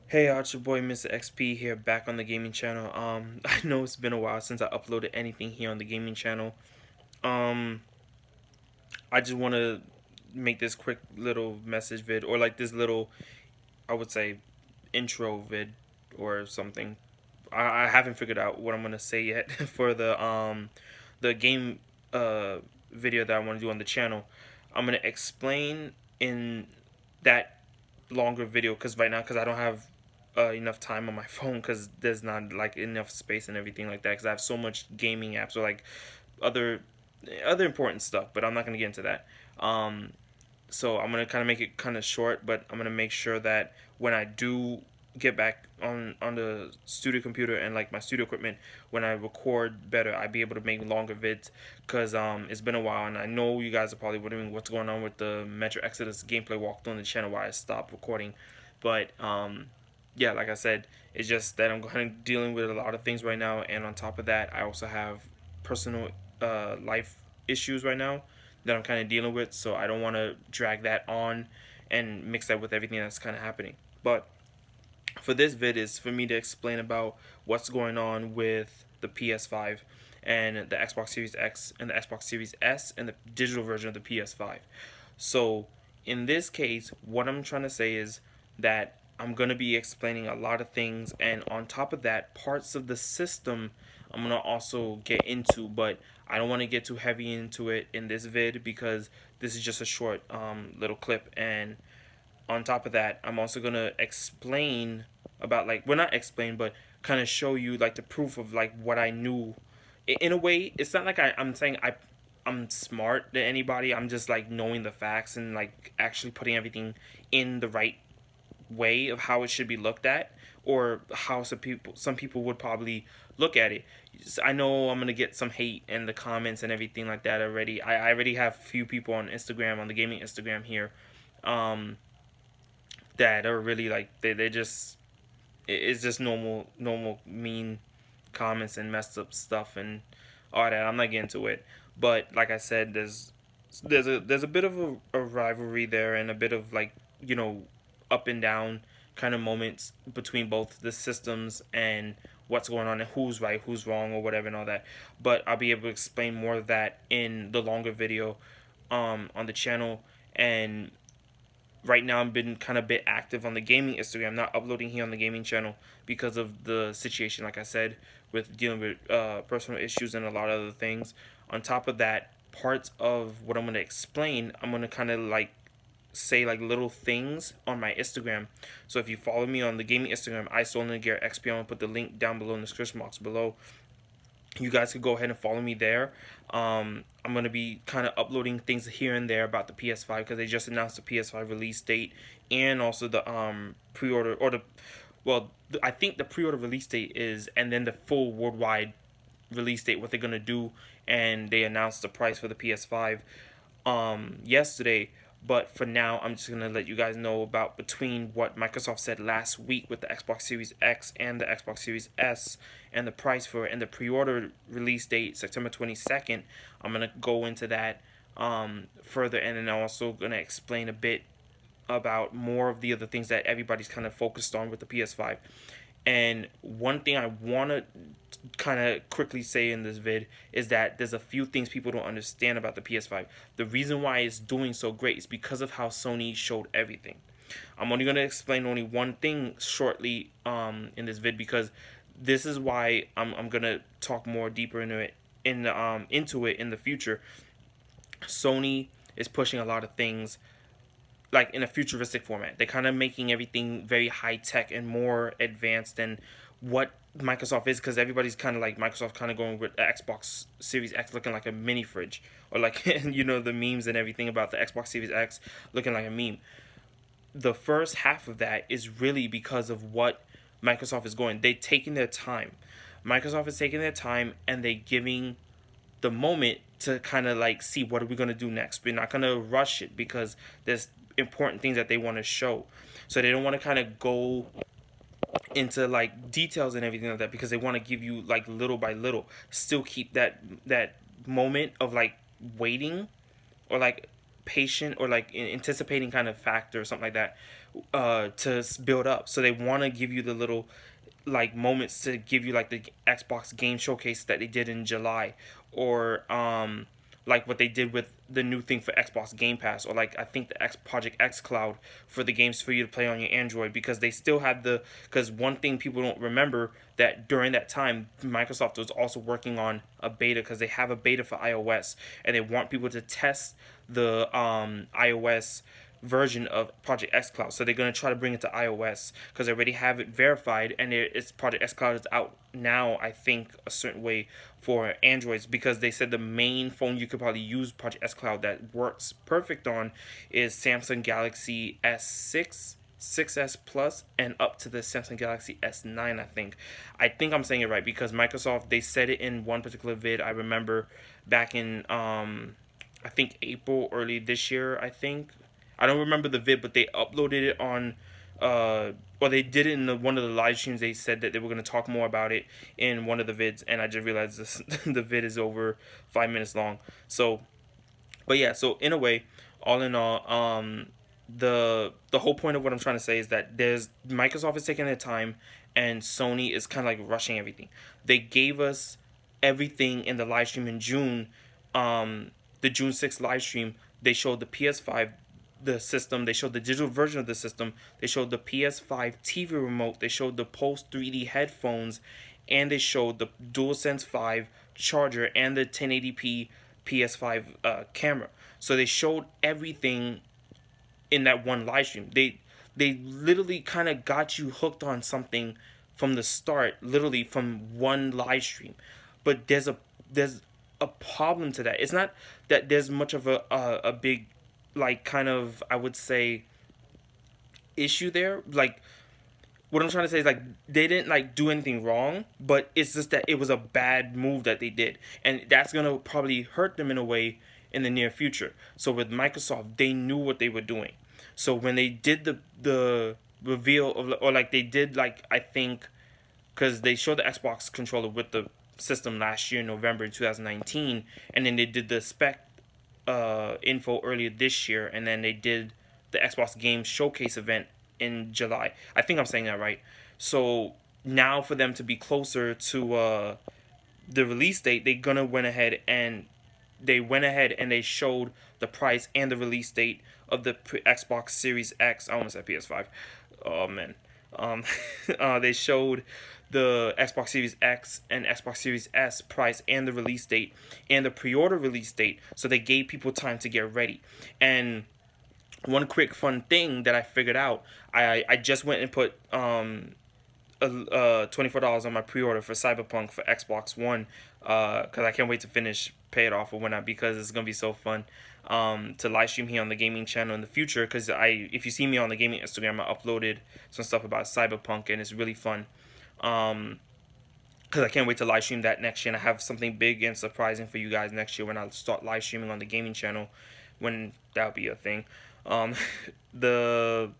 Hey, it's your boy Mr. XP here, back on the gaming channel. I know it's been a while since I uploaded anything here on the gaming channel. Um, I just want to make this quick little message vid, or like this little, I would say, intro vid or something. I haven't figured out what I'm gonna say yet for the game video that I want to do on the channel. I'm gonna explain in that longer video because right now, because I don't have enough time on my phone, because there's not like enough space and everything like that, because I have so much gaming apps or like other important stuff, but I'm not gonna get into that. So I'm gonna kind of make it kind of short, but I'm gonna make sure that when I do get back on the studio computer and like my studio equipment, when I record better, I be able to make longer vids, because it's been a while, and I know you guys are probably wondering what's going on with the Metro Exodus gameplay walkthrough on the channel, why I stopped recording. But yeah, like I said, it's just that I'm kind of dealing with a lot of things right now, and on top of that, I also have personal life issues right now that I'm kind of dealing with, so I don't want to drag that on and mix that with everything that's kind of happening. But for this vid is for me to explain about what's going on with the PS5 and the Xbox Series X and the Xbox Series S and the digital version of the PS5. So in this case, what I'm trying to say is that I'm going to be explaining a lot of things, and on top of that, parts of the system I'm going to also get into, but I don't want to get too heavy into it in this vid because this is just a short little clip. And on top of that, I'm also going to explain about, like, well, not explain, but kind of show you like the proof of like what I knew. In a way, it's not like I'm saying I'm smart than anybody. I'm just like knowing the facts and like actually putting everything in the right way of how it should be looked at, or how some people would probably look at it. I know I'm gonna get some hate in the comments and everything like that already. I already have a few people on Instagram, on the gaming Instagram here, um, that are really like they just, it's just normal mean comments and messed up stuff and all that. I'm not getting to it, but like I said, there's a bit of a rivalry there, and a bit of like, up and down kind of moments between both the systems and what's going on and who's right, who's wrong, or whatever and all that. But I'll be able to explain more of that in the longer video on the channel. And right now I've been kind of a bit active on the gaming Instagram, not uploading here on the gaming channel because of the situation, like I said, with dealing with personal issues and a lot of other things. On top of that, parts of what I'm going to explain, I'm going to kind of like say like little things on my Instagram. So if you follow me on the gaming Instagram, I Stolen Gear XP, I'm going to put the link down below in the description box below. You guys could go ahead and follow me there. I'm going to be kind of uploading things here and there about the PS5 because they just announced the PS5 release date, and also the pre-order, or the, well, I think the pre-order release date is, and then the full worldwide release date, what they're going to do. And they announced the price for the PS5 yesterday. But for now, I'm just gonna let you guys know about between what Microsoft said last week with the Xbox Series X and the Xbox Series S, and the price for it, and the pre-order release date September 22nd. I'm gonna go into that further, and then I'm also gonna explain a bit about more of the other things that everybody's kind of focused on with the PS5. And one thing I want to kind of quickly say in this vid is that there's a few things people don't understand about the PS5. The reason why it's doing so great is because of how Sony showed everything. I'm only going to explain only one thing shortly in this vid, because this is why I'm going to talk more deeper into it in the future. Sony is pushing a lot of things like in a futuristic format. They're kind of making everything very high tech and more advanced than what Microsoft is, because everybody's kind of like Microsoft, kind of going with the Xbox Series X looking like a mini fridge, or like the memes and everything about the Xbox Series X looking like a meme. The first half of that is really because of what Microsoft is going. They're taking their time. Microsoft is taking their time, and they're giving the moment to kind of like see what are we going to do next. We're not going to rush it because there's important things that they want to show. So they don't want to kind of go into like details and everything like that, because they want to give you like little by little, still keep that moment of like waiting, or like patient, or like anticipating kind of factor or something like that, build up. So they want to give you the little like moments to give you like the Xbox game showcase that they did in July, or like what they did with the new thing for Xbox Game Pass, or like I think the Project X Cloud for the games for you to play on your Android, because they still had because one thing people don't remember, that during that time Microsoft was also working on a beta, because they have a beta for iOS, and they want people to test the iOS version of Project X Cloud. So they're going to try to bring it to iOS, because they already have it verified, and it's Project X Cloud is out now, I think, a certain way for Androids, because they said the main phone you could probably use Project X Cloud that works perfect on is Samsung Galaxy S6, 6S Plus, and up to the Samsung Galaxy S9, I think. I think I'm saying it right, because Microsoft, they said it in one particular vid I remember back in I think April early this year, I think. I don't remember the vid, but they uploaded it on or they did it in one of the live streams. They said that they were going to talk more about it in one of the vids, and I just realized this the vid is over 5 minutes long. So, but yeah, so in a way, all in all, the whole point of what I'm trying to say is that there's Microsoft is taking their time, and Sony is kind of like rushing everything. They gave us everything in the live stream in June, the June 6th live stream. They showed the PS5, the system. They showed the digital version of the system. They showed the PS5 TV remote. They showed the Pulse 3D headphones, and they showed the DualSense 5 charger and the 1080p PS5 camera. So they showed everything in that one live stream. They literally kind of got you hooked on something from the start, literally from one live stream. But there's a problem to that. It's not that there's much of a big, like, kind of, I would say, issue there. Like, what I'm trying to say is, like, they didn't like do anything wrong, but it's just that it was a bad move that they did, and that's gonna probably hurt them in a way in the near future. So with Microsoft, they knew what they were doing. So when they did the reveal of, or like they did, like, I think, because they showed the Xbox controller with the system last year in November in 2019, and then they did the spec info earlier this year, and then they did the Xbox Game Showcase event in July. I think I'm saying that right. So now for them to be closer to the release date, they went ahead and they showed the price and the release date of the Xbox Series X. I almost said PS5. Oh man. Um, they showed the Xbox Series X and Xbox Series S price and the release date and the pre-order release date. So they gave people time to get ready. And one quick fun thing that I figured out, I just went and put $24 on my pre-order for Cyberpunk for Xbox One, because I can't wait to pay it off or whatnot, because it's gonna be so fun to live stream here on the gaming channel in the future. Because if you see me on the gaming Instagram, I uploaded some stuff about Cyberpunk, and it's really fun. Because I can't wait to live stream that next year, and I have something big and surprising for you guys next year when I start live streaming on the gaming channel, when that'll be a thing. Um, the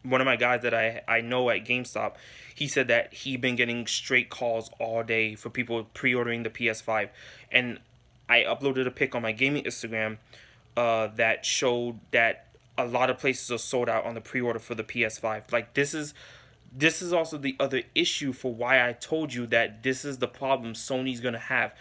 One of my guys that I know at GameStop, he said that he been getting straight calls all day for people pre-ordering the PS5, and I uploaded a pic on my gaming Instagram that showed that a lot of places are sold out on the pre-order for the PS5. Like, this is also the other issue for why I told you that this is the problem Sony's gonna have.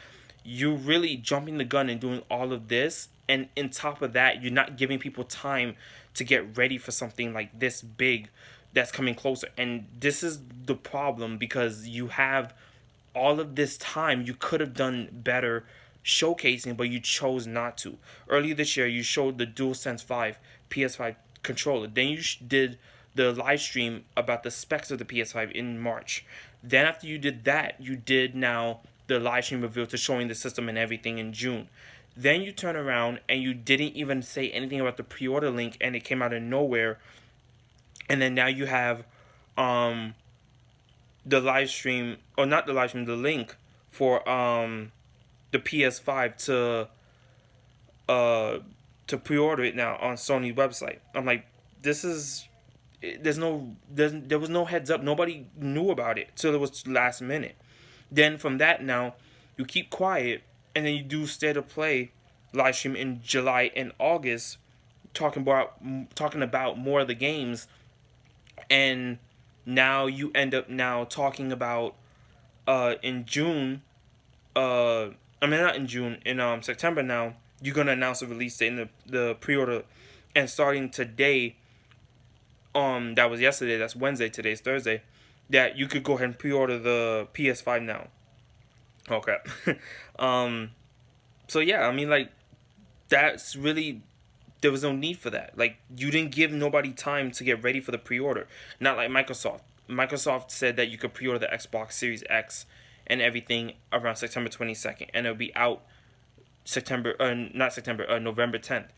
You're really jumping the gun and doing all of this, and on top of that, you're not giving people time to get ready for something like this big that's coming closer. And this is the problem, because you have all of this time. You could have done better showcasing, but you chose not to. Earlier this year, you showed the DualSense 5 PS5 controller. Then you did the live stream about the specs of the PS5 in March. Then after you did that, you did now the live stream reveal to showing the system and everything in June. Then you turn around and you didn't even say anything about the pre-order link, and it came out of nowhere. And then now you have the live stream, or not the live stream, the link for the PS5 to pre-order it now on Sony website. I'm like, this is there was no heads up. Nobody knew about it till it was last minute. Then from that, now you keep quiet, and then you do State of Play live stream in July and August, talking about more of the games, and now you end up now talking about in June, I mean not in June, in September now, you're gonna announce a release date in the pre-order, and starting today, that was yesterday, that's Wednesday, today's Thursday, that you could go ahead and pre-order the PS5 now. Okay. um so yeah, I mean, like, that's really, there was no need for that. Like, you didn't give nobody time to get ready for the pre-order. Not like Microsoft. Microsoft said that you could pre-order the Xbox Series X and everything around September 22nd, and it'll be out September, not September, November 10th.